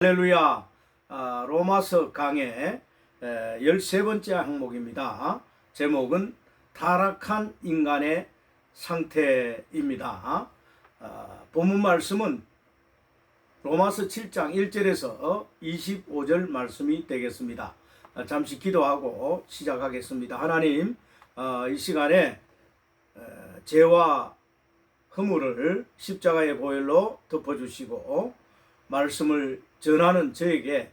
할렐루야. 로마서 강의 13번째 항목입니다. 제목은 타락한 인간의 상태입니다. 본문 말씀은 로마서 7장 1절에서 25절 말씀이 되겠습니다. 잠시 기도하고 시작하겠습니다. 하나님, 이 시간에 죄와 허물을 십자가의 보혈로 덮어주시고 말씀을 전하는 저에게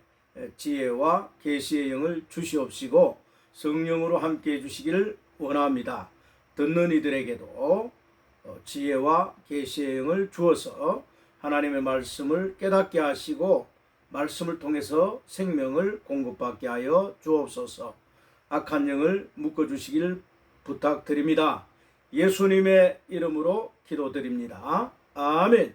지혜와 계시의 영을 주시옵시고 성령으로 함께해 주시기를 원합니다. 듣는 이들에게도 지혜와 계시의 영을 주어서 하나님의 말씀을 깨닫게 하시고 말씀을 통해서 생명을 공급받게 하여 주옵소서. 악한 영을 묶어주시기를 부탁드립니다. 예수님의 이름으로 기도드립니다. 아멘.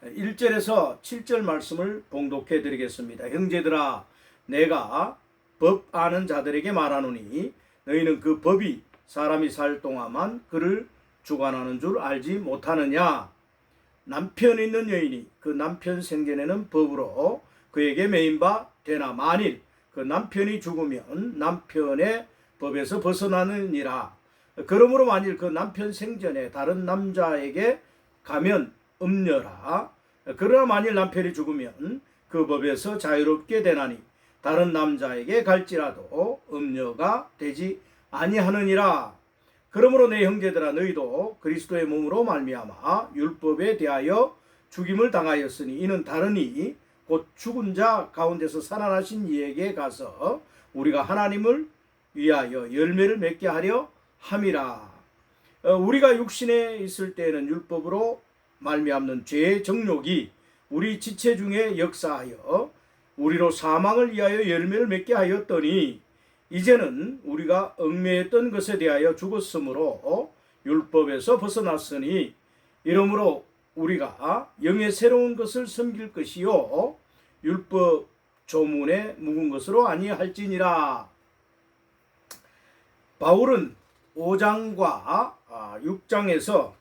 1절에서 7절 말씀을 봉독해 드리겠습니다. 형제들아, 내가 법 아는 자들에게 말하노니 너희는 그 법이 사람이 살 동안만 그를 주관하는 줄 알지 못하느냐. 남편 있는 여인이 그 남편 생전에는 법으로 그에게 매인 바 되나 만일 그 남편이 죽으면 남편의 법에서 벗어나느니라. 그러므로 만일 그 남편 생전에 다른 남자에게 가면 음녀라. 그러나 만일 남편이 죽으면 그 법에서 자유롭게 되나니 다른 남자에게 갈지라도 음녀가 되지 아니하느니라. 그러므로 내 형제들아, 너희도 그리스도의 몸으로 말미암아 율법에 대하여 죽임을 당하였으니 이는 다르니 곧 죽은 자 가운데서 살아나신 이에게 가서 우리가 하나님을 위하여 열매를 맺게 하려 함이라. 우리가 육신에 있을 때에는 율법으로 말미암는 죄의 정욕이 우리 지체 중에 역사하여 우리로 사망을 위하여 열매를 맺게 하였더니 이제는 우리가 얽매였던 것에 대하여 죽었으므로 율법에서 벗어났으니 이러므로 우리가 영의 새로운 것을 섬길 것이요 율법 조문에 묵은 것으로 아니할지니라. 바울은 5장과 6장에서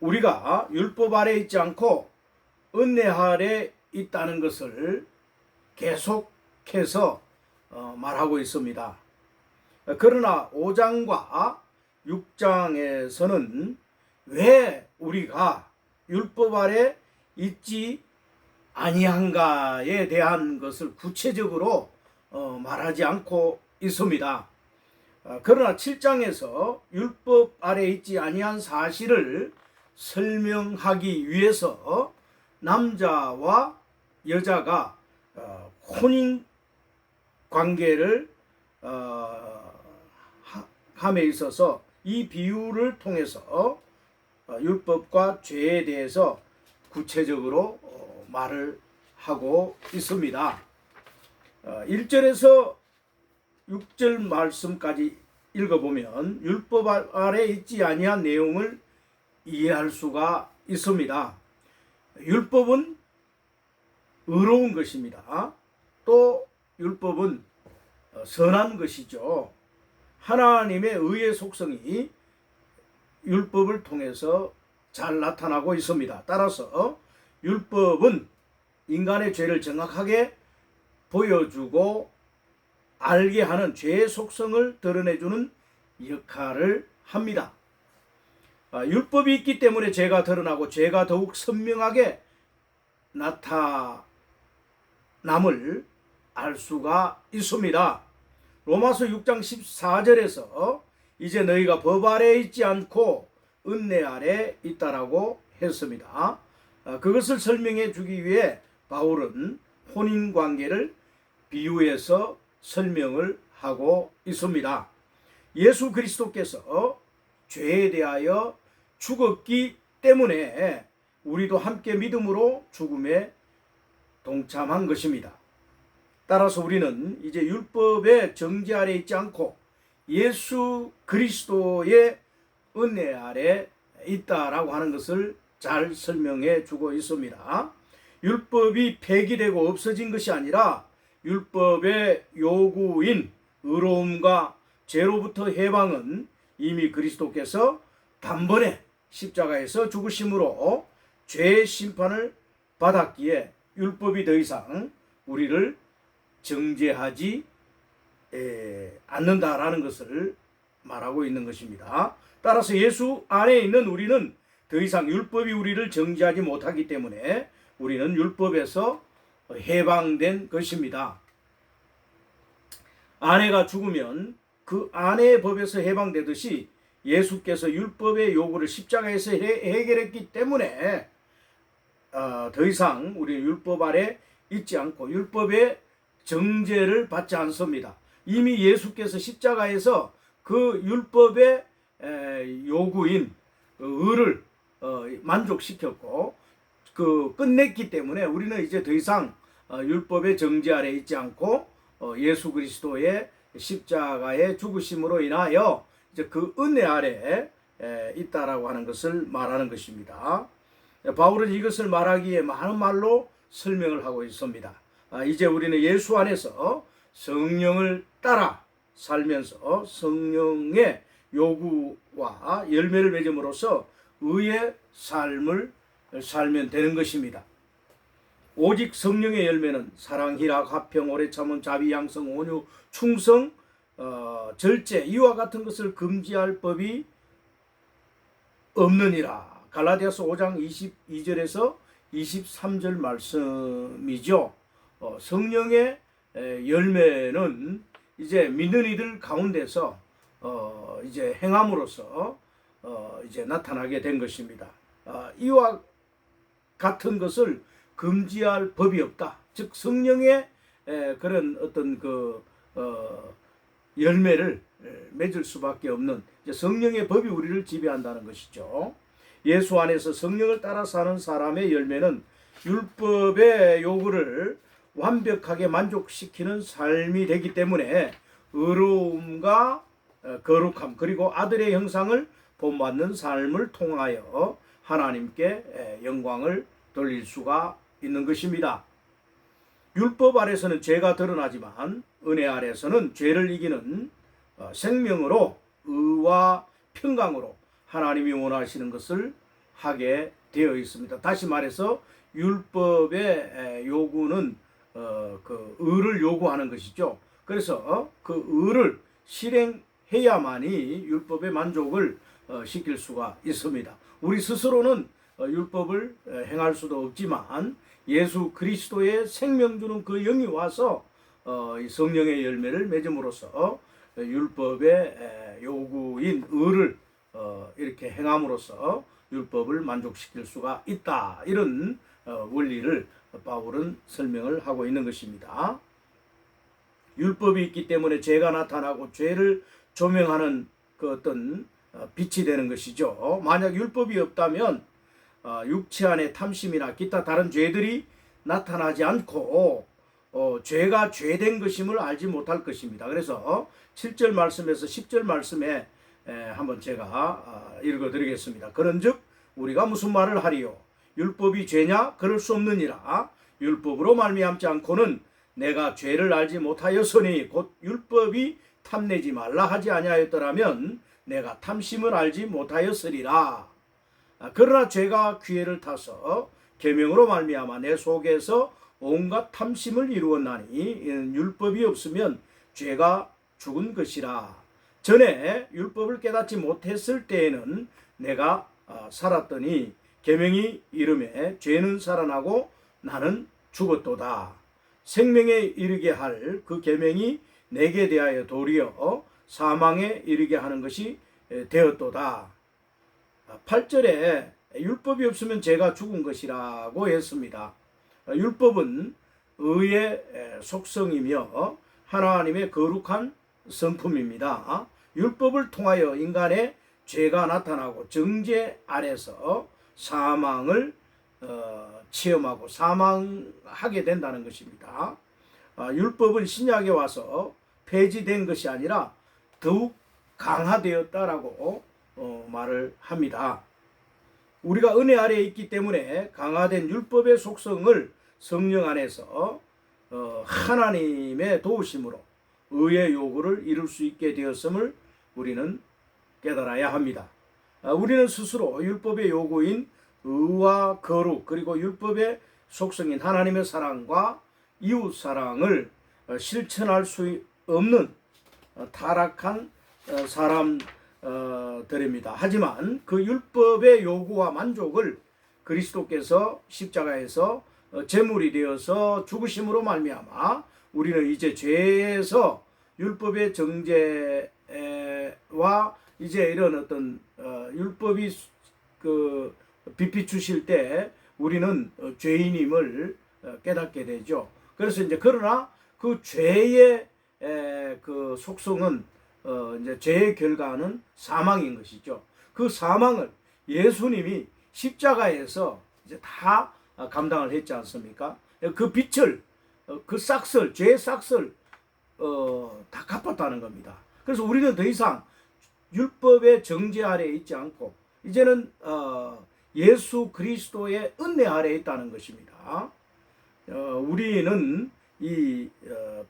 우리가 율법 아래 있지 않고 은혜 아래 있다는 것을 계속해서 말하고 있습니다. 그러나 5장과 6장에서는 왜 우리가 율법 아래 있지 아니한가에 대한 것을 구체적으로 말하지 않고 있습니다. 그러나 7장에서 율법 아래 있지 아니한 사실을 설명하기 위해서 남자와 여자가 혼인 관계를 함에 있어서 이 비유를 통해서 율법과 죄에 대해서 구체적으로 말을 하고 있습니다. 1절에서 6절 말씀까지 읽어보면 율법 아래 있지 아니한 내용을 이해할 수가 있습니다. 율법은 의로운 것입니다. 또 율법은 선한 것이죠. 하나님의 의의 속성이 율법을 통해서 잘 나타나고 있습니다. 따라서 율법은 인간의 죄를 정확하게 보여주고 알게 하는 죄의 속성을 드러내주는 역할을 합니다. 율법이 있기 때문에 죄가 드러나고 죄가 더욱 선명하게 나타남을 알 수가 있습니다. 로마서 6장 14절에서 이제 너희가 법 아래에 있지 않고 은혜 아래에 있다라고 했습니다. 그것을 설명해 주기 위해 바울은 혼인관계를 비유해서 설명을 하고 있습니다. 예수 그리스도께서 죄에 대하여 죽었기 때문에 우리도 함께 믿음으로 죽음에 동참한 것입니다. 따라서 우리는 이제 율법의 정죄 아래 있지 않고 예수 그리스도의 은혜 아래 있다라고 하는 것을 잘 설명해 주고 있습니다. 율법이 폐기되고 없어진 것이 아니라 율법의 요구인 의로움과 죄로부터 해방은 이미 그리스도께서 단번에 십자가에서 죽으심으로 죄의 심판을 받았기에 율법이 더 이상 우리를 정죄하지 않는다라는 것을 말하고 있는 것입니다. 따라서 예수 안에 있는 우리는 더 이상 율법이 우리를 정죄하지 못하기 때문에 우리는 율법에서 해방된 것입니다. 아내가 죽으면 그 아내의 법에서 해방되듯이 예수께서 율법의 요구를 십자가에서 해결했기 때문에 더 이상 우리는 율법 아래 있지 않고 율법의 정죄를 받지 않습니다. 이미 예수께서 십자가에서 그 율법의 요구인 의를 만족시켰고 끝냈기 때문에 우리는 이제 더 이상 율법의 정죄 아래 있지 않고 예수 그리스도의 십자가의 죽으심으로 인하여 이제 그 은혜 아래 있다라고 하는 것을 말하는 것입니다. 바울은 이것을 말하기에 많은 말로 설명을 하고 있습니다. 이제 우리는 예수 안에서 성령을 따라 살면서 성령의 요구와 열매를 맺음으로써 의의 삶을 살면 되는 것입니다. 오직 성령의 열매는 사랑, 희락, 화평, 오래 참음, 자비, 양성, 온유, 충성, 절제 이와 같은 것을 금지할 법이 없느니라. 갈라디아서 5장 22절에서 23절 말씀이죠. 성령의 열매는 이제 믿는 이들 가운데서 이제 행함으로써 이제 나타나게 된 것입니다. 이와 같은 것을 금지할 법이 없다. 즉 성령의 그런 어떤 열매를 맺을 수밖에 없는 성령의 법이 우리를 지배한다는 것이죠. 예수 안에서 성령을 따라 사는 사람의 열매는 율법의 요구를 완벽하게 만족시키는 삶이 되기 때문에 의로움과 거룩함 그리고 아들의 형상을 본받는 삶을 통하여 하나님께 영광을 돌릴 수가 있는 것입니다. 율법 아래서는 죄가 드러나지만 은혜 아래서는 죄를 이기는 생명으로 의와 평강으로 하나님이 원하시는 것을 하게 되어 있습니다. 다시 말해서 율법의 요구는 그 의를 요구하는 것이죠. 그래서 그 의를 실행해야만이 율법의 만족을 시킬 수가 있습니다. 우리 스스로는 율법을 행할 수도 없지만 예수 그리스도의 생명 주는 그 영이 와서 성령의 열매를 맺음으로써 율법의 요구인 의를 이렇게 행함으로써 율법을 만족시킬 수가 있다. 이런 원리를 바울은 설명을 하고 있는 것입니다. 율법이 있기 때문에 죄가 나타나고 죄를 조명하는 그 어떤 빛이 되는 것이죠. 만약 율법이 없다면 육체 안에 탐심이나 기타 다른 죄들이 나타나지 않고 죄가 죄된 것임을 알지 못할 것입니다. 그래서 7절 말씀에서 10절 말씀에 한번 제가 읽어드리겠습니다. 그런즉 우리가 무슨 말을 하리요? 율법이 죄냐? 그럴 수 없느니라. 율법으로 말미암지 않고는 내가 죄를 알지 못하였으니 곧 율법이 탐내지 말라 하지 아니하였더라면 내가 탐심을 알지 못하였으리라. 그러나 죄가 기회를 타서 계명으로 말미암아 내 속에서 온갖 탐심을 이루었나니 이는 율법이 없으면 죄가 죽은 것이라. 전에 율법을 깨닫지 못했을 때에는 내가 살았더니 계명이 이름에 죄는 살아나고 나는 죽었도다. 생명에 이르게 할 그 계명이 내게 대하여 도리어 사망에 이르게 하는 것이 되었도다. 8절에 율법이 없으면 죄가 죽은 것이라고 했습니다. 율법은 의의 속성이며 하나님의 거룩한 성품입니다. 율법을 통하여 인간의 죄가 나타나고 정죄 아래서 사망을 체험하고 사망하게 된다는 것입니다. 율법은 신약에 와서 폐지된 것이 아니라 더욱 강화되었다라고 말을 합니다. 우리가 은혜 아래에 있기 때문에 강화된 율법의 속성을 성령 안에서 하나님의 도우심으로 의의 요구를 이룰 수 있게 되었음을 우리는 깨달아야 합니다. 우리는 스스로 율법의 요구인 의와 거룩 그리고 율법의 속성인 하나님의 사랑과 이웃 사랑을 실천할 수 없는 타락한 사람들입니다. 하지만 그 율법의 요구와 만족을 그리스도께서 십자가에서 제물이 되어서 죽으심으로 말미암아 우리는 이제 죄에서 율법의 정죄와 이제 이런 어떤 율법이 그 비비추실 때 우리는 죄인임을 깨닫게 되죠. 그래서 이제 그러나 그 죄의 그 속성은 이제 죄의 결과는 사망인 것이죠. 그 사망을 예수님이 십자가에서 이제 다 감당을 했지 않습니까? 그 빛을 그 싹쓸 죄의 싹쓸 다 갚았다는 겁니다. 그래서 우리는 더 이상 율법의 정죄 아래에 있지 않고 이제는 예수 그리스도의 은혜 아래에 있다는 것입니다. 우리는 이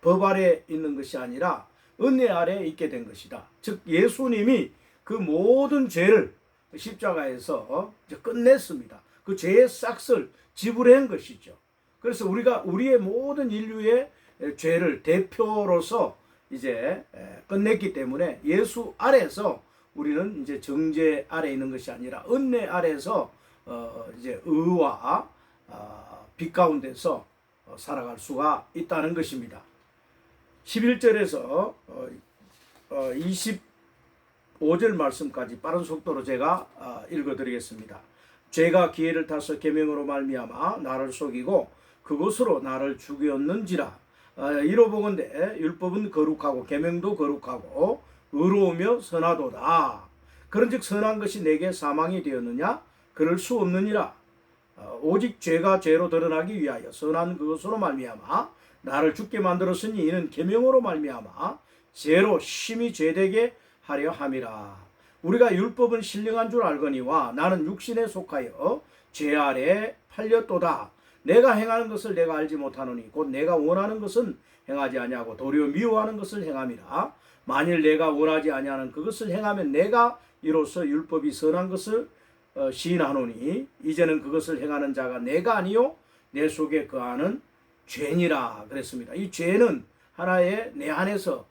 법 아래 있는 것이 아니라 은혜 아래에 있게 된 것이다. 즉 예수님이 그 모든 죄를 십자가에서 이제 끝냈습니다. 그 죄의 싹을 지불한 것이죠. 그래서 우리가 우리의 모든 인류의 죄를 대표로서 이제 끝냈기 때문에 예수 아래에서 우리는 이제 정죄 아래 있는 것이 아니라 은혜 아래에서 이제 의와 빛 가운데서 살아갈 수가 있다는 것입니다. 11절에서 25절 말씀까지 빠른 속도로 제가 읽어드리겠습니다. 죄가 기회를 타서 계명으로 말미암아 나를 속이고 그것으로 나를 죽였는지라. 이로 보건대 율법은 거룩하고 계명도 거룩하고 의로우며 선하도다. 그런즉 선한 것이 내게 사망이 되었느냐? 그럴 수 없느니라. 오직 죄가 죄로 드러나기 위하여 선한 그것으로 말미암아 나를 죽게 만들었으니 이는 계명으로 말미암아 죄로 심히 죄되게 하려 함이라. 우리가 율법은 신령한 줄 알거니와 나는 육신에 속하여 죄 아래에 팔렸도다. 내가 행하는 것을 내가 알지 못하노니 곧 내가 원하는 것은 행하지 아니하고 도리어 미워하는 것을 행함이라. 만일 내가 원하지 아니하는 그것을 행하면 내가 이로써 율법이 선한 것을 시인하노니 이제는 그것을 행하는 자가 내가 아니요 내 속에 거하는 죄니라 그랬습니다. 이 죄는 하나의 내 안에서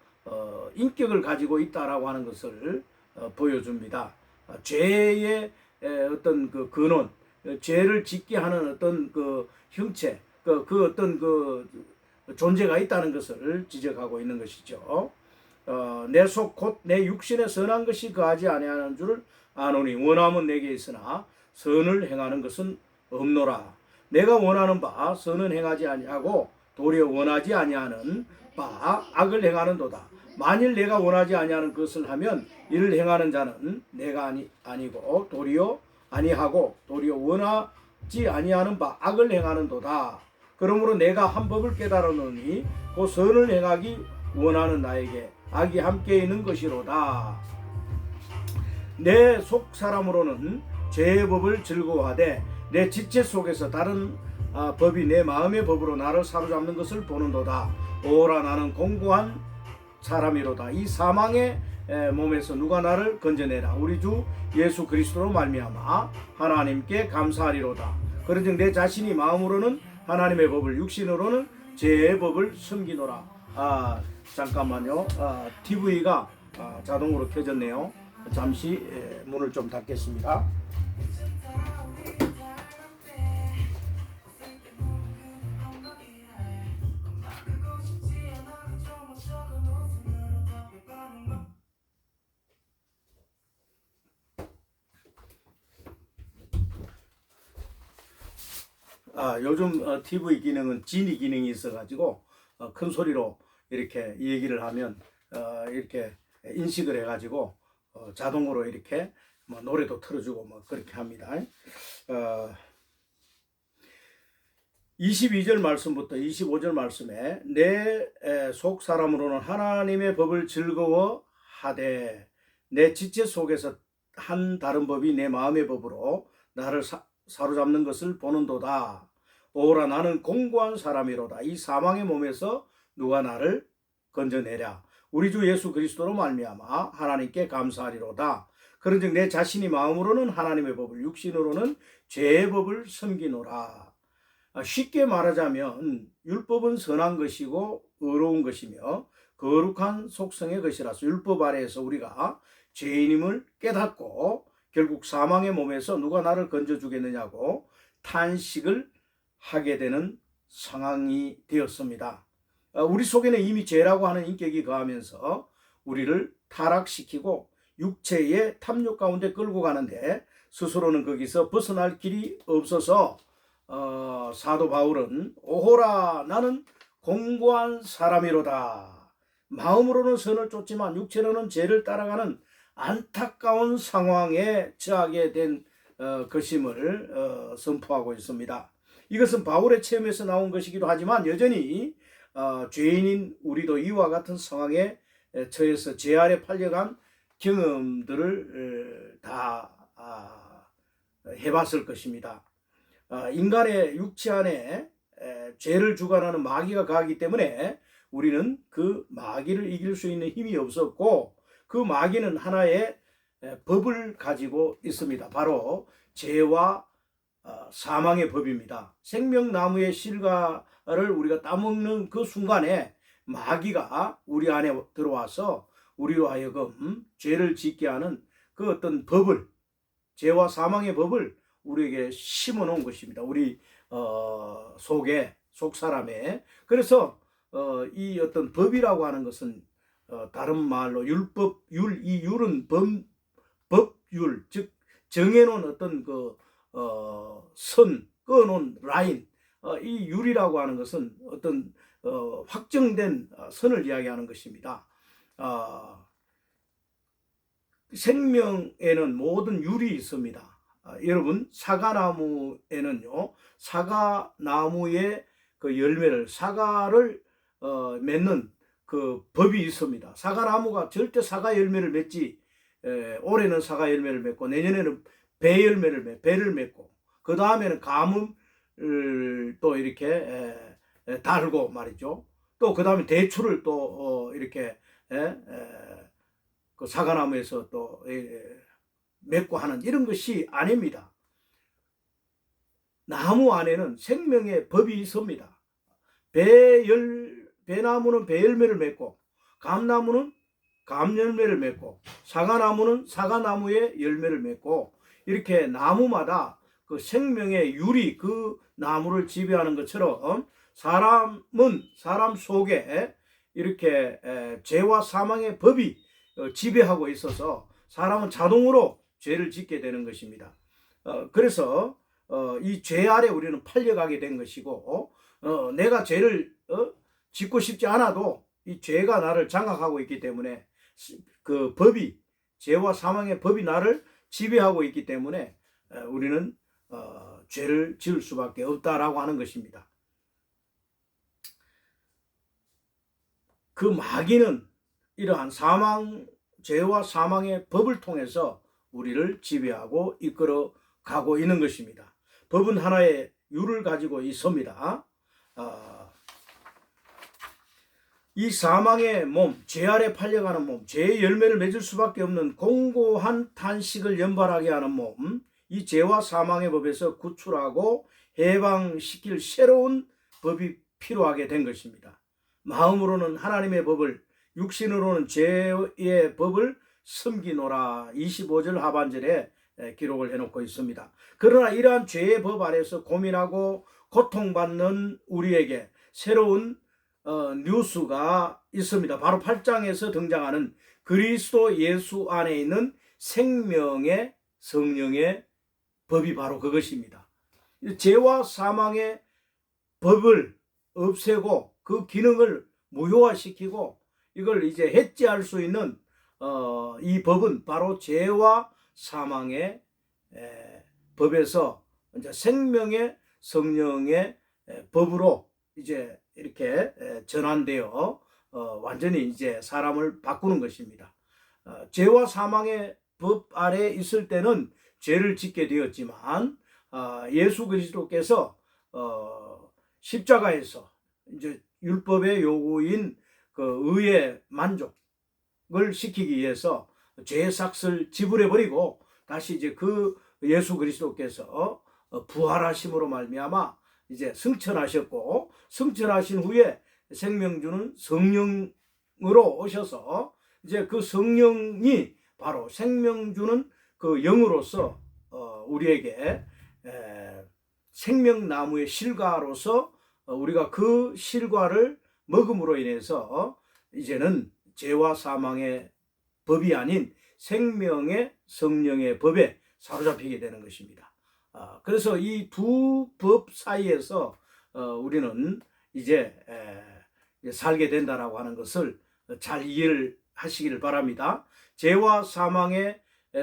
인격을 가지고 있다라고 하는 것을 보여줍니다. 죄의 어떤 그 근원, 죄를 짓게 하는 어떤 그 형체, 그 어떤 그 존재가 있다는 것을 지적하고 있는 것이죠. 내 속 곧 내 육신에 선한 것이 거하지 아니하는 줄을 아노니 원함은 내게 있으나 선을 행하는 것은 없노라. 내가 원하는 바 선은 행하지 아니하고 도리어 원하지 아니하는 바 악을 행하는도다. 만일 내가 원하지 아니하는 것을 하면 이를 행하는 자는 내가 아니고 도리어 아니하고 도리어 원하지 아니하는 바 악을 행하는도다. 그러므로 내가 한 법을 깨달았노니 그 선을 행하기 원하는 나에게 악이 함께 있는 것이로다. 내 속 사람으로는 죄의 법을 즐거워하되 내 지체 속에서 다른 법이 내 마음의 법으로 나를 사로잡는 것을 보는도다. 오라 나는 공고한 사람이로다. 이 사망의 몸에서 누가 나를 건져내라. 우리 주 예수 그리스도로 말미암아 하나님께 감사하리로다. 그런즉 내 자신이 마음으로는 하나님의 법을 육신으로는 죄의 법을 섬기노라. 잠깐만요. TV가 자동으로 켜졌네요. 잠시 문을 좀 닫겠습니다. 요즘 TV 기능은 지니 기능이 있어가지고 큰 소리로 이렇게 얘기를 하면 이렇게 인식을 해가지고 자동으로 이렇게 뭐 노래도 틀어주고 뭐 그렇게 합니다. 22절 말씀부터 25절 말씀에 내 속 사람으로는 하나님의 법을 즐거워하되 내 지체 속에서 한 다른 법이 내 마음의 법으로 나를 사로잡는 것을 보는도다. 오라 나는 공고한 사람이로다. 이 사망의 몸에서 누가 나를 건져내랴. 우리 주 예수 그리스도로 말미암아 하나님께 감사하리로다. 그런즉 내 자신이 마음으로는 하나님의 법을 육신으로는 죄의 법을 섬기노라. 쉽게 말하자면 율법은 선한 것이고 의로운 것이며 거룩한 속성의 것이라서 율법 아래에서 우리가 죄인임을 깨닫고 결국 사망의 몸에서 누가 나를 건져주겠느냐고 탄식을 하게 되는 상황이 되었습니다. 우리 속에는 이미 죄라고 하는 인격이 거하면서 우리를 타락시키고 육체의 탐욕 가운데 끌고 가는데 스스로는 거기서 벗어날 길이 없어서 사도 바울은 오호라 나는 공고한 사람이로다. 마음으로는 선을 쫓지만 육체로는 죄를 따라가는 안타까운 상황에 처하게 된 것임을 선포하고 있습니다. 이것은 바울의 체험에서 나온 것이기도 하지만 여전히 죄인인 우리도 이와 같은 상황에 처해서 죄 아래 팔려간 경험들을 다 해봤을 것입니다. 인간의 육체 안에 죄를 주관하는 마귀가 가기 때문에 우리는 그 마귀를 이길 수 있는 힘이 없었고 그 마귀는 하나의 법을 가지고 있습니다. 바로 죄와 사망의 법입니다. 생명나무의 실과를 우리가 따먹는 그 순간에 마귀가 우리 안에 들어와서 우리로 하여금 죄를 짓게 하는 그 어떤 법을, 죄와 사망의 법을 우리에게 심어 놓은 것입니다. 우리 속에, 속 사람에. 그래서 이 어떤 법이라고 하는 것은 다른 말로 율법, 이 율은 법율, 즉 정해놓은 어떤 선, 그어놓은 라인, 이 율이라고 하는 것은 어떤 확정된 선을 이야기하는 것입니다. 생명에는 모든 율이 있습니다. 여러분 사과나무에는요, 사과나무의 그 열매를, 사과를 맺는 그 법이 있습니다. 사과나무가 절대 사과 열매를 맺지, 올해는 사과 열매를 맺고 내년에는 배 열매를 배를 맺고 그 다음에는 감을 또 이렇게 달고 말이죠. 또 그 다음에 대추를 또 이렇게 그 사과나무에서 또 맺고 하는 이런 것이 아닙니다. 나무 안에는 생명의 법이 있습니다. 배나무는 배열매를 맺고 감나무는 감열매를 맺고 사과나무는 사과나무의 열매를 맺고 이렇게 나무마다 그 생명의 율이 그 나무를 지배하는 것처럼 사람은 사람 속에 이렇게 죄와 사망의 법이 지배하고 있어서 사람은 자동으로 죄를 짓게 되는 것입니다. 그래서 이 죄 아래 우리는 팔려가게 된 것이고 내가 죄를 짓고 싶지 않아도 이 죄가 나를 장악하고 있기 때문에 그 법이 죄와 사망의 법이 나를 지배하고 있기 때문에 우리는 죄를 지을 수밖에 없다라고 하는 것입니다. 그 마귀는 이러한 죄와 사망의 법을 통해서 우리를 지배하고 이끌어 가고 있는 것입니다. 법은 하나의 율을 가지고 있습니다. 이 사망의 몸, 죄 아래 팔려가는 몸, 죄의 열매를 맺을 수밖에 없는 공고한 탄식을 연발하게 하는 몸, 이 죄와 사망의 법에서 구출하고 해방시킬 새로운 법이 필요하게 된 것입니다. 마음으로는 하나님의 법을, 육신으로는 죄의 법을 섬기노라 25절 하반절에 기록을 해놓고 있습니다. 그러나 이러한 죄의 법 아래서 고민하고 고통받는 우리에게 새로운 뉴스가 있습니다. 바로 8장에서 등장하는 그리스도 예수 안에 있는 생명의 성령의 법이 바로 그것입니다. 죄와 사망의 법을 없애고 그 기능을 무효화시키고 이걸 이제 해지할 수 있는 이 법은 바로 죄와 사망의 법에서 이제 생명의 성령의 법으로 이제 이렇게 전환되어 완전히 이제 사람을 바꾸는 것입니다. 죄와 사망의 법 아래 있을 때는 죄를 짓게 되었지만 예수 그리스도께서 십자가에서 이제 율법의 요구인 그 의의 만족을 시키기 위해서 죄의 삭을 지불해 버리고 다시 이제 그 예수 그리스도께서 부활하심으로 말미암아 이제 승천하셨고, 승천하신 후에 생명주는 성령으로 오셔서 이제 그 성령이 바로 생명주는 그 영으로서 우리에게 생명나무의 실과로서 우리가 그 실과를 먹음으로 인해서 이제는 죄와 사망의 법이 아닌 생명의 성령의 법에 사로잡히게 되는 것입니다. 그래서 이 두 법 사이에서 우리는 이제 살게 된다라고 하는 것을 잘 이해를 하시기를 바랍니다. 죄와 사망의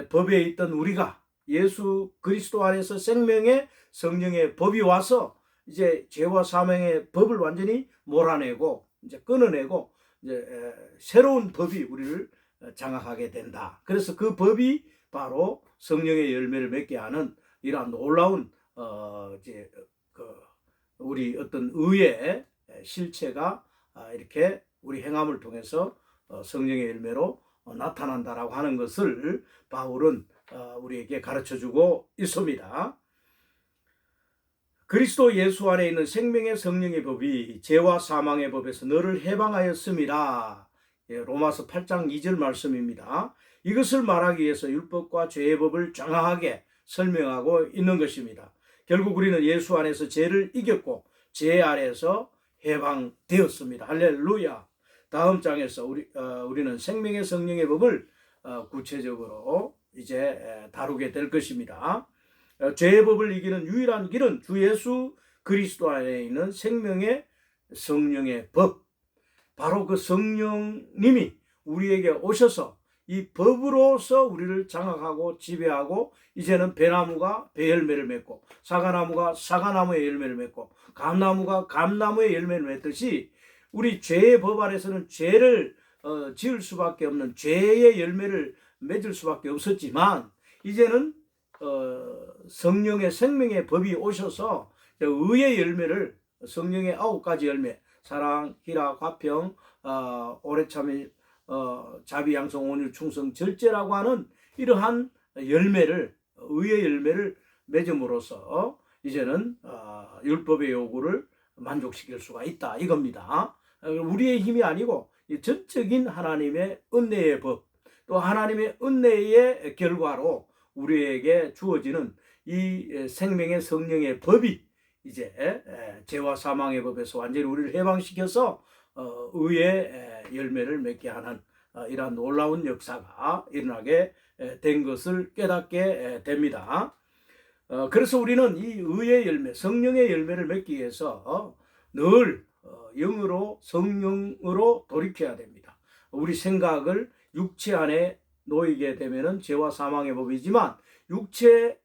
법에 있던 우리가 예수 그리스도 안에서 생명의 성령의 법이 와서 이제 죄와 사망의 법을 완전히 몰아내고 이제 끊어내고 이제 새로운 법이 우리를 장악하게 된다. 그래서 그 법이 바로 성령의 열매를 맺게 하는 이러한 놀라운 이제 우리 어떤 의의 실체가 이렇게 우리 행함을 통해서 성령의 열매로 나타난다라고 하는 것을 바울은 우리에게 가르쳐주고 있습니다. 그리스도 예수 안에 있는 생명의 성령의 법이 죄와 사망의 법에서 너를 해방하였음이라. 로마서 8장 2절 말씀입니다. 이것을 말하기 위해서 율법과 죄의 법을 장황하게 설명하고 있는 것입니다. 결국 우리는 예수 안에서 죄를 이겼고 죄 아래에서 해방되었습니다. 할렐루야. 다음 장에서 우리는 생명의 성령의 법을 구체적으로 이제 다루게 될 것입니다. 죄의 법을 이기는 유일한 길은 주 예수 그리스도 안에 있는 생명의 성령의 법, 바로 그 성령님이 우리에게 오셔서 이 법으로서 우리를 장악하고 지배하고 이제는 배나무가 배열매를 맺고 사과나무가 사과나무의 열매를 맺고 감나무가 감나무의 열매를 맺듯이 우리 죄의 법 아래서는 죄를 지을 수밖에 없는 죄의 열매를 맺을 수밖에 없었지만 이제는 성령의 생명의 법이 오셔서 의의 열매를 성령의 9가지 열매 사랑, 희락, 화평, 오래 참을, 자비, 양성, 온유, 충성, 절제라고 하는 이러한 열매를 의의 열매를 맺음으로써 이제는 율법의 요구를 만족시킬 수가 있다 이겁니다. 우리의 힘이 아니고 전적인 하나님의 은혜의 법, 또 하나님의 은혜의 결과로 우리에게 주어지는 이 생명의 성령의 법이 이제 죄와 사망의 법에서 완전히 우리를 해방시켜서 의의 열매를 맺게 하는 이러한 놀라운 역사가 일어나게 된 것을 깨닫게 됩니다. 그래서 우리는 이 의의 열매, 성령의 열매를 맺기 위해서 늘 영으로 성령으로 돌이켜야 됩니다. 우리 생각을 육체 안에 놓이게 되면은 죄와 사망의 법이지만 육체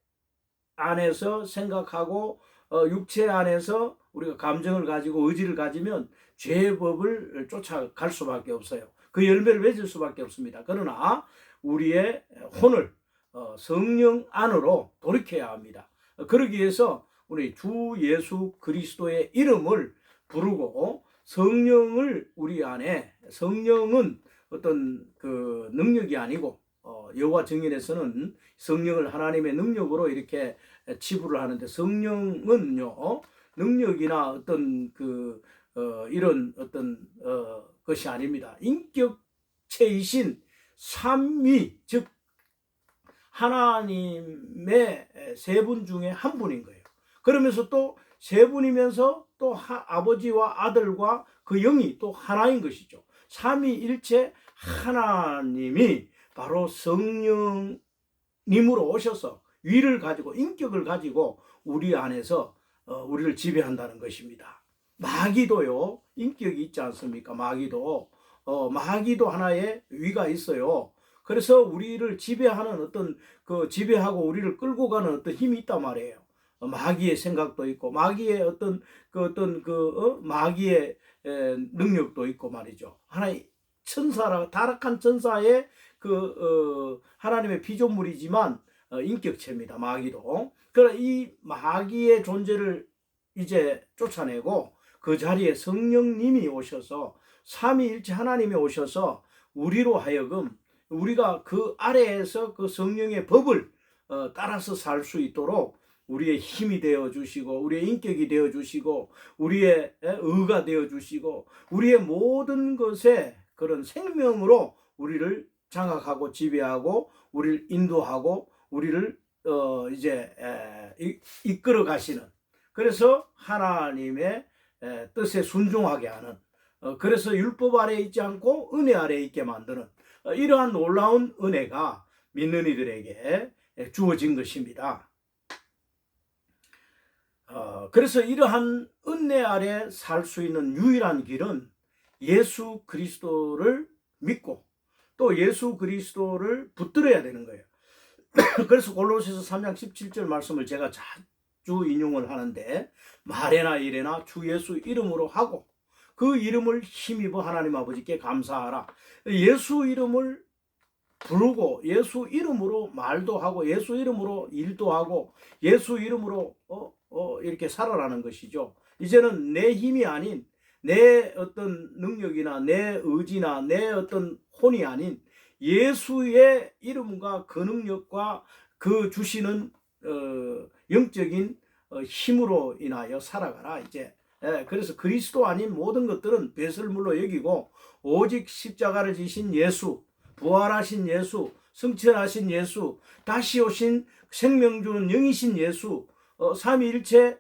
안에서 생각하고 육체 안에서 우리가 감정을 가지고 의지를 가지면 죄의 법을 쫓아갈 수밖에 없어요. 그 열매를 맺을 수밖에 없습니다. 그러나 우리의 혼을 성령 안으로 돌이켜야 합니다. 그러기 위해서 우리 주 예수 그리스도의 이름을 부르고 성령을 우리 안에, 성령은 어떤 그 능력이 아니고 여호와 증인에서는 성령을 하나님의 능력으로 이렇게 치부를 하는데 성령은요 능력이나 어떤 이런 어떤 것이 아닙니다. 인격체이신 삼위, 즉 하나님의 세 분 중에 한 분인 거예요. 그러면서 또 세 분이면서 또 아버지와 아들과 그 영이 또 하나인 것이죠. 삼위일체 하나님이 바로 성령님으로 오셔서 위를 가지고 인격을 가지고 우리 안에서 우리를 지배한다는 것입니다. 마귀도요 인격이 있지 않습니까? 마귀도 하나의 위가 있어요. 그래서 우리를 지배하는 어떤 지배하고 우리를 끌고 가는 어떤 힘이 있단 말이에요. 마귀의 생각도 있고 마귀의 마귀의 능력도 있고 말이죠. 하나의 천사라 타락한 천사의 하나님의 피조물이지만 인격체입니다. 마귀도. 그러나 이 마귀의 존재를 이제 쫓아내고 그 자리에 성령님이 오셔서 삼위일체 하나님이 오셔서 우리로 하여금 우리가 그 아래에서 그 성령의 법을 따라서 살 수 있도록 우리의 힘이 되어 주시고 우리의 인격이 되어 주시고 우리의 의가 되어 주시고 우리의 모든 것에 그런 생명으로 우리를 장악하고 지배하고 우리를 인도하고 우리를 이제 이끌어 가시는, 그래서 하나님의 뜻에 순종하게 하는, 그래서 율법 아래에 있지 않고 은혜 아래에 있게 만드는 이러한 놀라운 은혜가 믿는 이들에게 주어진 것입니다. 그래서 이러한 은혜 아래 살 수 있는 유일한 길은 예수 그리스도를 믿고 또 예수 그리스도를 붙들어야 되는 거예요. 그래서 골로새서 3장 17절 말씀을 제가 자주 인용을 하는데, 말에나 이래나 주 예수 이름으로 하고 그 이름을 힘입어 하나님 아버지께 감사하라. 예수 이름을 부르고 예수 이름으로 말도 하고 예수 이름으로 일도 하고 예수 이름으로 이렇게 살아라는 것이죠. 이제는 내 힘이 아닌, 내 어떤 능력이나 내 의지나 내 어떤 혼이 아닌 예수의 이름과 그 능력과 그 주시는 영적인 힘으로 인하여 살아가라. 이제 그래서 그리스도 아닌 모든 것들은 배설물로 여기고 오직 십자가를 지신 예수, 부활하신 예수, 승천하신 예수, 다시 오신 생명 주는 영이신 예수, 삼위일체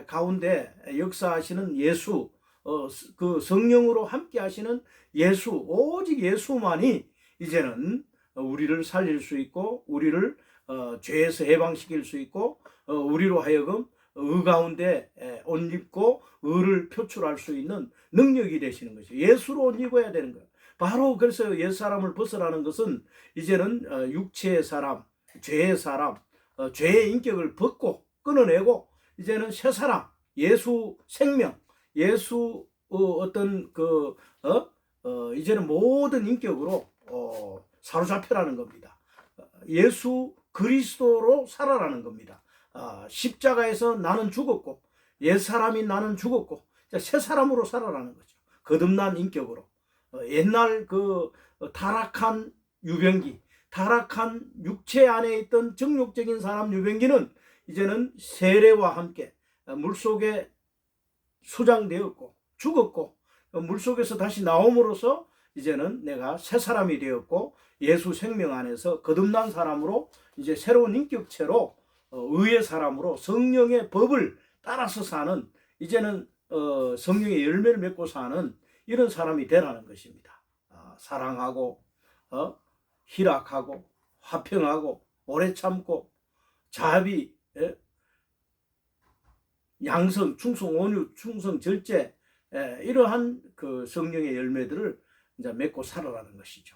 가운데 역사하시는 예수, 그 성령으로 함께 하시는 예수, 오직 예수만이 이제는 우리를 살릴 수 있고 우리를 죄에서 해방시킬 수 있고 우리로 하여금 의 가운데 옷 입고 의를 표출할 수 있는 능력이 되시는 것이죠. 예수로 옷 입어야 되는 거예요. 바로 그래서 옛사람을 벗어나는 것은 이제는 육체의 사람, 죄의 사람, 죄의 인격을 벗고 끊어내고 이제는 새 사람, 예수 생명, 예수 어떤 이제는 모든 인격으로 사로잡혀라는 겁니다. 예수 그리스도로 살아라는 겁니다. 십자가에서 나는 죽었고 옛사람인 나는 죽었고 새 사람으로 살아라는 거죠. 거듭난 인격으로. 옛날 그 타락한 유병기, 타락한 육체 안에 있던 정욕적인 사람 유병기는 이제는 세례와 함께 물속에 수장되었고 죽었고 물속에서 다시 나옴으로써 이제는 내가 새 사람이 되었고 예수 생명 안에서 거듭난 사람으로 이제 새로운 인격체로 의의 사람으로 성령의 법을 따라서 사는, 이제는 성령의 열매를 맺고 사는 이런 사람이 되라는 것입니다. 사랑하고 희락하고 화평하고 오래 참고 자비, 양성, 충성, 온유, 충성, 절제, 이러한 그 성령의 열매들을 이제 맺고 살아라는 것이죠.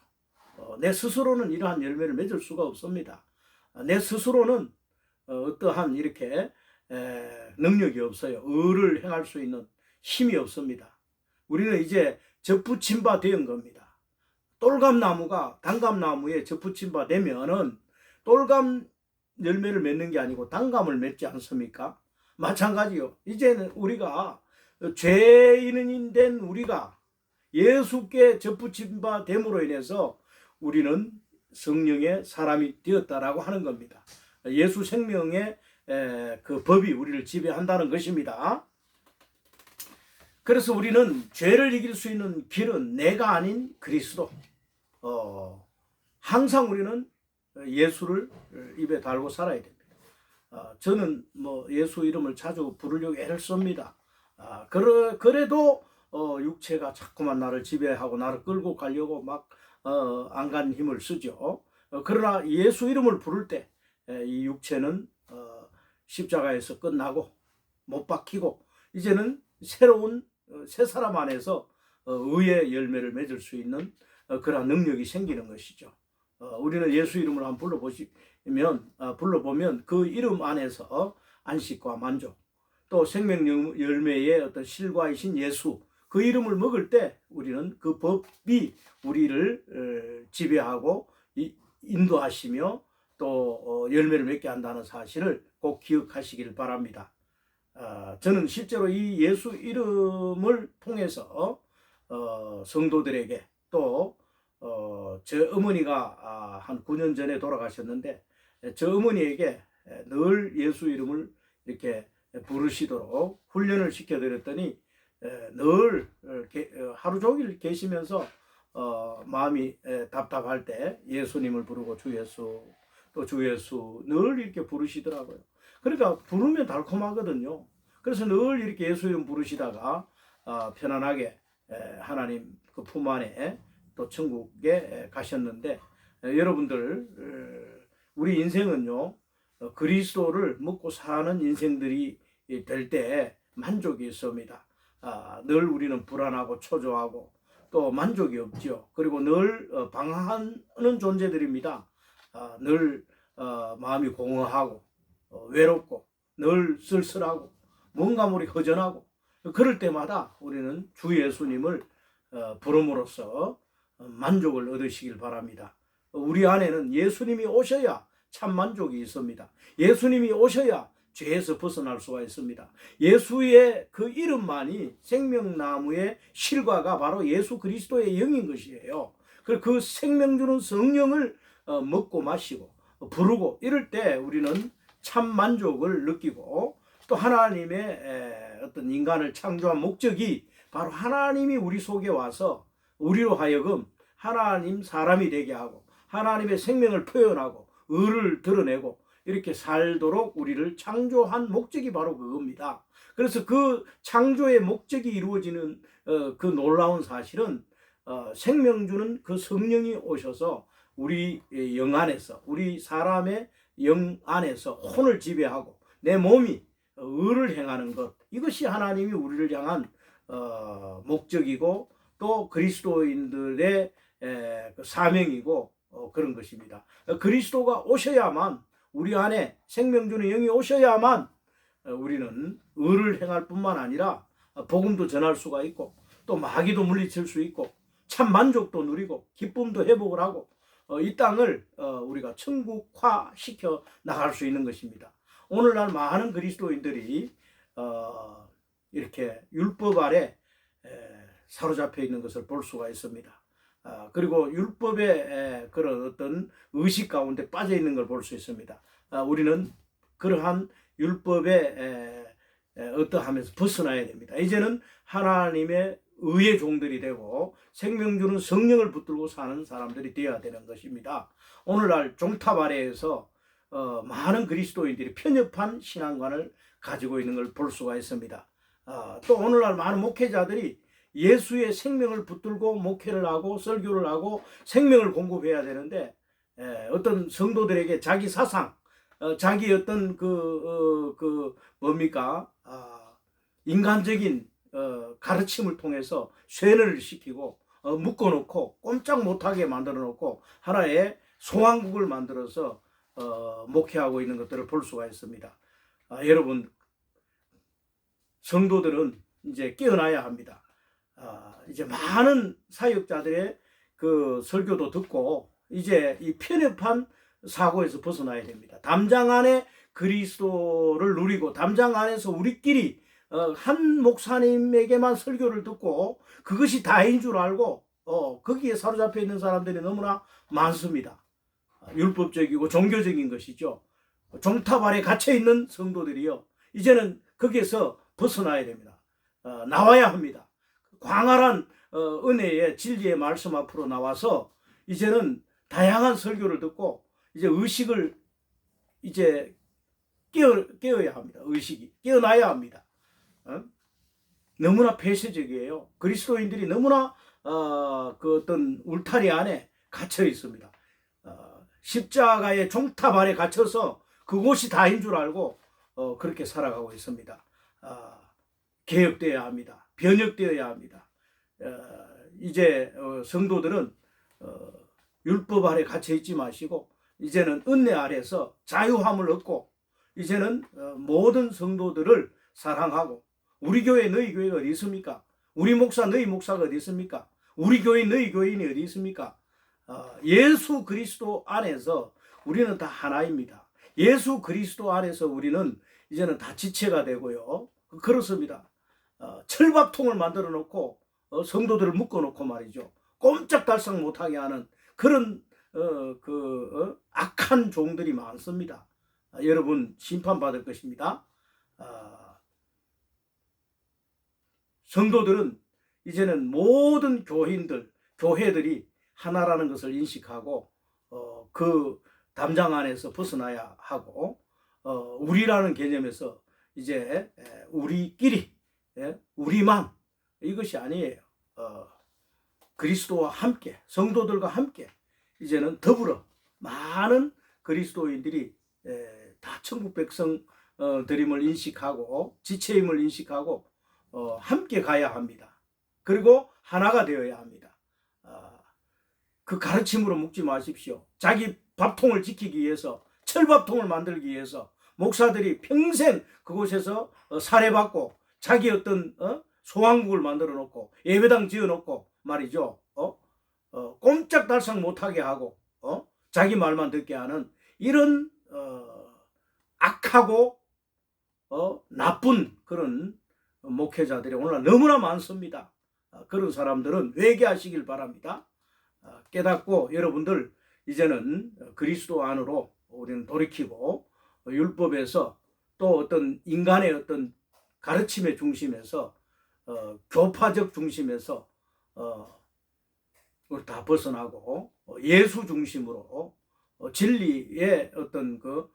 내 스스로는 이러한 열매를 맺을 수가 없습니다. 내 스스로는 어떠한 이렇게 능력이 없어요. 의를 행할 수 있는 힘이 없습니다. 우리는 이제 접붙임 바 된 겁니다. 똘감나무가 단감나무에 접붙임 바 되면은 똘감 열매를 맺는 게 아니고 단감을 맺지 않습니까? 마찬가지요. 이제는 우리가 죄인인 된 우리가 예수께 접붙임 바 됨으로 인해서 우리는 성령의 사람이 되었다라고 하는 겁니다. 예수 생명의 그 법이 우리를 지배한다는 것입니다. 그래서 우리는 죄를 이길 수 있는 길은 내가 아닌 그리스도. 항상 우리는 예수를 입에 달고 살아야 됩니다. 저는 뭐 예수 이름을 자주 부르려고 애를 씁니다. 그래도 육체가 자꾸만 나를 지배하고 나를 끌고 가려고 막 안간 힘을 쓰죠. 그러나 예수 이름을 부를 때 이 육체는 십자가에서 끝나고 못 박히고 이제는 새로운 새 사람 안에서 의의 열매를 맺을 수 있는 그런 능력이 생기는 것이죠. 우리는 예수 이름을 한번 불러보면 그 이름 안에서 안식과 만족, 또 생명 열매의 어떤 실과이신 예수, 그 이름을 먹을 때 우리는 그 법이 우리를 지배하고 인도하시며 또 열매를 맺게 한다는 사실을 꼭 기억하시길 바랍니다. 저는 실제로 이 예수 이름을 통해서 성도들에게 또 제 어머니가 한 9년 전에 돌아가셨는데 저 어머니에게 늘 예수 이름을 이렇게 부르시도록 훈련을 시켜드렸더니 늘 하루 종일 계시면서 마음이 답답할 때 예수님을 부르고 주 예수 또 주 예수 늘 이렇게 부르시더라고요. 그러니까 부르면 달콤하거든요. 그래서 늘 이렇게 예수 이름 부르시다가 편안하게 하나님 그 품 안에 또 천국에 가셨는데 여러분들 우리 인생은요 그리스도를 먹고 사는 인생들이 될 때 만족이 있습니다. 늘 우리는 불안하고 초조하고 또 만족이 없죠. 그리고 늘 방황하는 존재들입니다. 늘 마음이 공허하고 외롭고 늘 쓸쓸하고 뭔가 모르게 허전하고 그럴 때마다 우리는 주 예수님을 부름으로써 만족을 얻으시길 바랍니다. 우리 안에는 예수님이 오셔야 참 만족이 있습니다. 예수님이 오셔야 죄에서 벗어날 수가 있습니다. 예수의 그 이름만이 생명나무의 실과가 바로 예수 그리스도의 영인 것이에요. 그 생명 주는 성령을 먹고 마시고 부르고 이럴 때 우리는 참 만족을 느끼고 또 하나님의 어떤 인간을 창조한 목적이 바로 하나님이 우리 속에 와서 우리로 하여금 하나님 사람이 되게 하고 하나님의 생명을 표현하고 의를 드러내고 이렇게 살도록 우리를 창조한 목적이 바로 그겁니다. 그래서 그 창조의 목적이 이루어지는 그 놀라운 사실은 생명 주는 그 성령이 오셔서 우리 영 안에서 우리 사람의 영 안에서 혼을 지배하고 내 몸이 의를 행하는 것 이것이 하나님이 우리를 향한 목적이고 또 그리스도인들의 사명이고 그런 것입니다. 그리스도가 오셔야만 우리 안에 생명 주는 영이 오셔야만 우리는 의를 행할 뿐만 아니라 복음도 전할 수가 있고 또 마귀도 물리칠 수 있고 참 만족도 누리고 기쁨도 회복을 하고 이 땅을 우리가 천국화 시켜 나갈 수 있는 것입니다. 오늘날 많은 그리스도인들이 이렇게 율법 아래 사로잡혀 있는 것을 볼 수가 있습니다. 그리고 율법의 그런 어떤 의식 가운데 빠져 있는 걸 볼 수 있습니다. 우리는 그러한 율법에 어떠하면서 벗어나야 됩니다. 이제는 하나님의 의의 종들이 되고 생명 주는 성령을 붙들고 사는 사람들이 되어야 되는 것입니다. 오늘날 종탑 아래에서 많은 그리스도인들이 편협한 신앙관을 가지고 있는 걸 볼 수가 있습니다. 또 오늘날 많은 목회자들이 예수의 생명을 붙들고 목회를 하고 설교를 하고 생명을 공급해야 되는데 어떤 성도들에게 자기 사상, 자기 어떤 뭡니까 인간적인 가르침을 통해서 쇠뇌를 시키고 묶어놓고 꼼짝 못하게 만들어놓고 하나의 소왕국을 만들어서 목회하고 있는 것들을 볼 수가 있습니다. 여러분 성도들은 이제 깨어나야 합니다. 이제 많은 사역자들의 그 설교도 듣고 이제 이 편협한 사고에서 벗어나야 됩니다. 담장 안에 그리스도를 누리고 담장 안에서 우리끼리 한 목사님에게만 설교를 듣고 그것이 다인 줄 알고 거기에 사로잡혀 있는 사람들이 너무나 많습니다. 율법적이고 종교적인 것이죠. 종탑 아래 갇혀 있는 성도들이요. 이제는 거기에서 벗어나야 됩니다. 나와야 합니다. 광활한 은혜의 진리의 말씀 앞으로 나와서 이제는 다양한 설교를 듣고 이제 의식을 이제 깨어야 합니다. 의식이 깨어나야 합니다. 너무나 폐쇄적이에요. 그리스도인들이 너무나 그 어떤 울타리 안에 갇혀 있습니다. 십자가의 종탑 아래 갇혀서 그곳이 다인 줄 알고 그렇게 살아가고 있습니다. 개혁되어야 합니다. 변혁되어야 합니다. 이제 성도들은 율법 아래 갇혀 있지 마시고 이제는 은혜 아래서 자유함을 얻고 이제는 모든 성도들을 사랑하고 우리 교회 너희 교회가 어디 있습니까? 우리 목사 너희 목사가 어디 있습니까? 우리 교회 너희 교인이 어디 있습니까? 예수 그리스도 안에서 우리는 다 하나입니다. 예수 그리스도 안에서 우리는 이제는 다 지체가 되고요. 그렇습니다. 철밥통을 만들어 놓고 성도들을 묶어 놓고 말이죠. 꼼짝달싹 못하게 하는 그런 악한 종들이 많습니다. 여러분 심판받을 것입니다. 성도들은 이제는 모든 교회들이 하나라는 것을 인식하고 그 담장 안에서 벗어나야 하고 우리라는 개념에서 이제 우리끼리 우리만 이것이 아니에요. 그리스도와 함께 성도들과 함께 이제는 더불어 많은 그리스도인들이 다 천국 백성들임을 인식하고 지체임을 인식하고 함께 가야 합니다. 그리고 하나가 되어야 합니다. 그 가르침으로 묵지 마십시오. 자기 밥통을 지키기 위해서 철밥통을 만들기 위해서 목사들이 평생 그곳에서 살해받고 자기 어떤 소왕국을 만들어 놓고 예배당 지어 놓고 말이죠. 꼼짝달싹 못하게 하고 자기 말만 듣게 하는 이런 악하고 나쁜 그런 목회자들이 오늘날 너무나 많습니다. 그런 사람들은 회개하시길 바랍니다. 깨닫고 여러분들 이제는 그리스도 안으로 우리는 돌이키고 율법에서 또 어떤 인간의 어떤 가르침의 중심에서 교파적 중심에서 다 벗어나고 예수 중심으로 진리의 어떤 그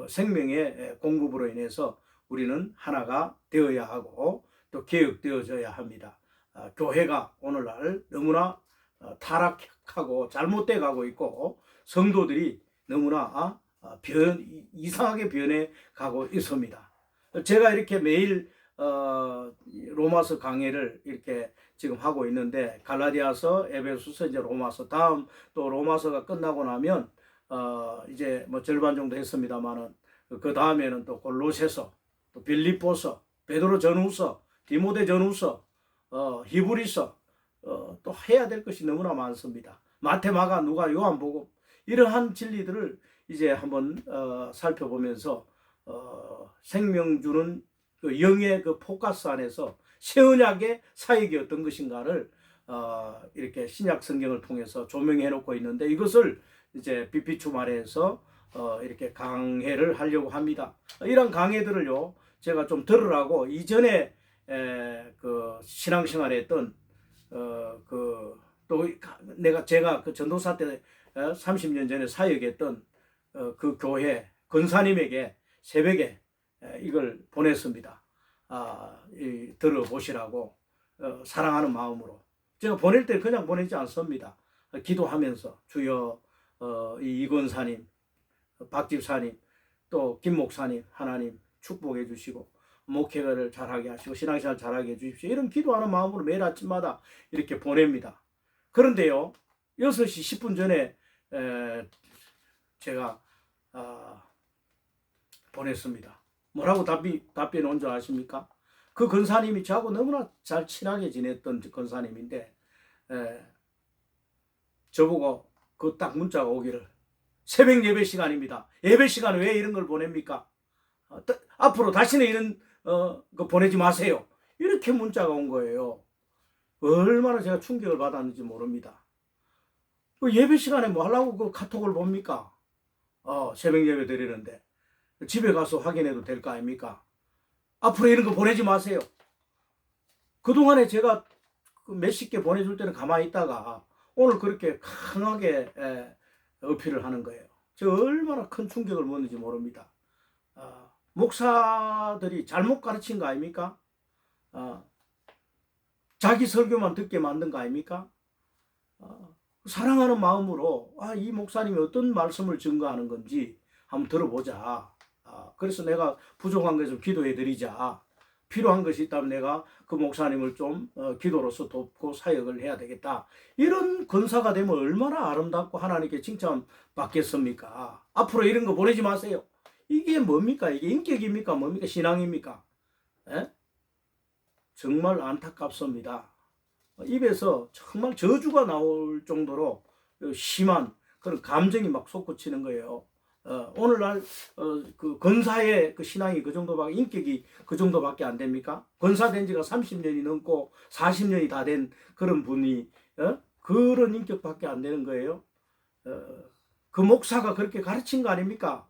생명의 공급으로 인해서 우리는 하나가 되어야 하고 또 개혁되어져야 합니다. 교회가 오늘날 너무나 타락하고 잘못돼 가고 있고 성도들이 너무나 이상하게 변해 가고 있습니다. 제가 이렇게 매일 로마서 강해를 이렇게 지금 하고 있는데 갈라디아서, 에베소서, 이제 로마서, 다음 또 로마서가 끝나고 나면 이제 뭐 절반 정도 했습니다만은 그 다음에는 또 골로새서, 또 빌립보서, 베드로 전후서, 디모데 전후서, 히브리서 또 해야 될 것이 너무나 많습니다. 마태, 마가, 누가, 요한복음 이러한 진리들을 이제 한번 살펴보면서 생명 주는 그 영의 그 포커스 안에서 새 언약의 사역이 어떤 것인가를 이렇게 신약 성경을 통해서 조명해 놓고 있는데 이것을 이제 비피추말에서 이렇게 강해를 하려고 합니다. 이런 강해들을요 제가 좀 들으라고 이전에 그 신앙생활에 했던 또 제가 그 전도사 때 30년 전에 사역했던 그 교회 권사님에게 새벽에 이걸 보냈습니다. 들어보시라고 사랑하는 마음으로. 제가 보낼 때 그냥 보내지 않습니다. 기도하면서 주여 이 이권사님, 박집사님, 또 김목사님 하나님 축복해 주시고 목회를 잘하게 하시고 신앙생활 잘하게 해주십시오. 이런 기도하는 마음으로 매일 아침마다 이렇게 보냅니다. 그런데요 6시 10분 전에 제가 보냈습니다. 뭐라고 답변 온 줄 아십니까? 그 권사님이 저하고 너무나 잘 친하게 지냈던 권사님인데 저보고 그 딱 문자가 오기를 새벽 예배 시간입니다. 예배 시간에 왜 이런 걸 보냅니까? 앞으로 다시는 이런 거 보내지 마세요. 이렇게 문자가 온 거예요. 얼마나 제가 충격을 받았는지 모릅니다. 그 예배 시간에 뭐 하려고 그 카톡을 봅니까? 새벽 예배 드리는데 집에 가서 확인해도 될 거 아닙니까? 앞으로 이런 거 보내지 마세요. 그동안에 제가 몇십 개 보내줄 때는 가만히 있다가 오늘 그렇게 강하게 어필을 하는 거예요. 저 얼마나 큰 충격을 먹는지 모릅니다. 목사들이 잘못 가르친 거 아닙니까? 자기 설교만 듣게 만든 거 아닙니까? 사랑하는 마음으로 이 목사님이 어떤 말씀을 증거하는 건지 한번 들어보자. 그래서 내가 부족한 것을 기도해 드리자. 필요한 것이 있다면 내가 그 목사님을 좀 기도로서 돕고 사역을 해야 되겠다. 이런 권사가 되면 얼마나 아름답고 하나님께 칭찬 받겠습니까? 앞으로 이런 거 보내지 마세요. 이게 뭡니까? 이게 인격입니까? 뭡니까? 신앙입니까? 정말 안타깝습니다. 입에서 정말 저주가 나올 정도로 심한 그런 감정이 막 솟구치는 거예요. 오늘날 그 권사의 그 신앙이 그 정도밖에 인격이 그 정도밖에 안 됩니까? 권사된 지가 30년이 넘고 40년이 다 된 그런 분이 그런 인격밖에 안 되는 거예요. 그 목사가 그렇게 가르친 거 아닙니까?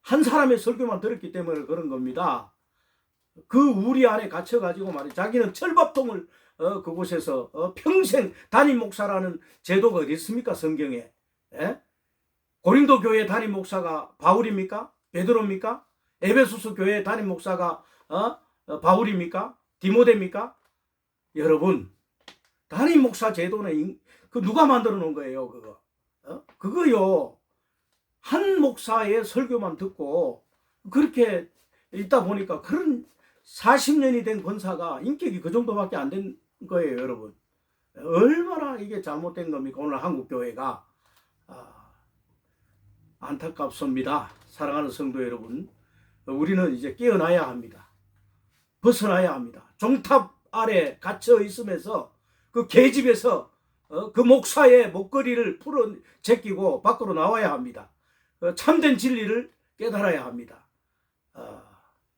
한 사람의 설교만 들었기 때문에 그런 겁니다. 그 우리 안에 갇혀가지고 말이야. 자기는 철밥통을 그곳에서 평생 담임 목사라는 제도가 어디 있습니까? 성경에. 예? 고린도 교회 담임 목사가 바울입니까? 베드로입니까? 에베소서 교회 담임 목사가 바울입니까? 디모데입니까? 여러분, 담임 목사 제도는 그 누가 만들어 놓은 거예요, 그거? 그거요. 한 목사의 설교만 듣고 그렇게 있다 보니까 그런 40년이 된 권사가 인격이 그 정도밖에 안 된 거예요, 여러분. 얼마나 이게 잘못된 겁니까? 오늘 한국 교회가 안타깝습니다. 사랑하는 성도 여러분, 우리는 이제 깨어나야 합니다. 벗어나야 합니다. 종탑 아래 갇혀 있으면서 그 계집에서 그 목사의 목걸이를 풀어 제끼고 밖으로 나와야 합니다. 참된 진리를 깨달아야 합니다.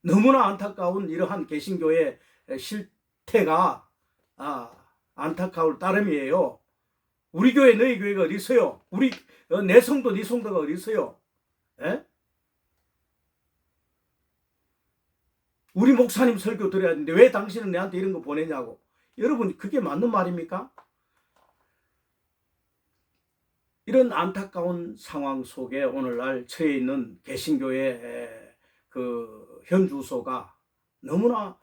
너무나 안타까운 이러한 개신교의 실태가 안타까울 따름이에요. 우리 교회 너희 교회가 어디 있어요? 내 성도 네 성도가 어디 있어요? 에? 우리 목사님 설교 들어야 되는데 왜 당신은 내한테 이런 거 보내냐고. 여러분, 그게 맞는 말입니까? 이런 안타까운 상황 속에 오늘날 처해 있는 개신교의 그 현주소가 너무나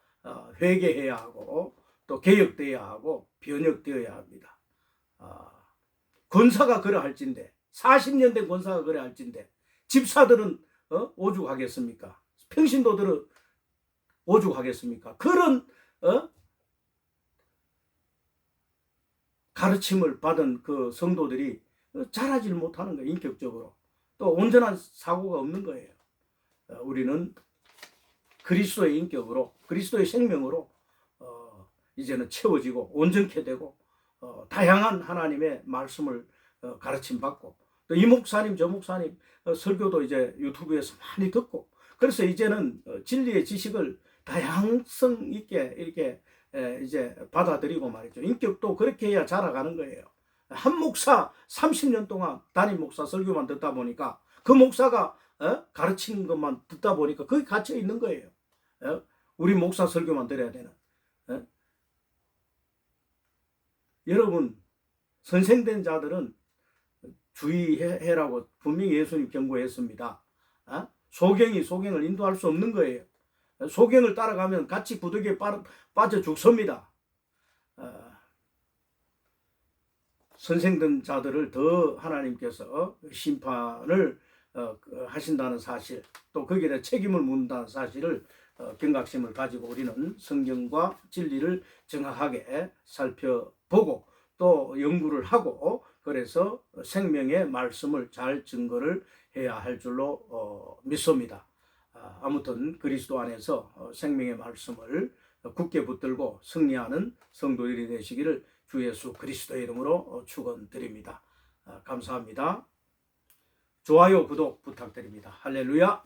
회개해야 하고 또 개혁되어야 하고 변혁되어야 합니다. 권사가 그러할진데 40년 된 권사가 그러할진데 집사들은 오죽하겠습니까? 평신도들은 오죽하겠습니까? 그런 가르침을 받은 그 성도들이 자라질 못하는 거예요. 인격적으로. 또 온전한 사고가 없는 거예요. 우리는 그리스도의 인격으로 그리스도의 생명으로 이제는 채워지고 온전케 되고 다양한 하나님의 말씀을 가르침 받고 또 이 목사님 저 목사님 설교도 이제 유튜브에서 많이 듣고 그래서 이제는 진리의 지식을 다양성 있게 이렇게 이제 받아들이고 말이죠. 인격도 그렇게 해야 자라가는 거예요. 한 목사 30년 동안 담임 목사 설교만 듣다 보니까 그 목사가 가르치는 것만 듣다 보니까 거기 갇혀 있는 거예요. 우리 목사 설교만 들어야 되는. 여러분, 선생된 자들은 주의해라고 분명히 예수님 경고했습니다. 소경을 인도할 수 없는 거예요. 소경을 따라가면 같이 부득이에 빠져 죽습니다. 선생된 자들을 더 하나님께서 심판을 하신다는 사실, 또 거기에 대해 책임을 묻는다는 사실을 경각심을 가지고 우리는 성경과 진리를 정확하게 살펴보고 또 연구를 하고 그래서 생명의 말씀을 잘 증거를 해야 할 줄로 믿습니다. 아무튼 그리스도 안에서 생명의 말씀을 굳게 붙들고 승리하는 성도들이 되시기를 주 예수 그리스도의 이름으로 축원드립니다. 감사합니다. 좋아요, 구독 부탁드립니다. 할렐루야.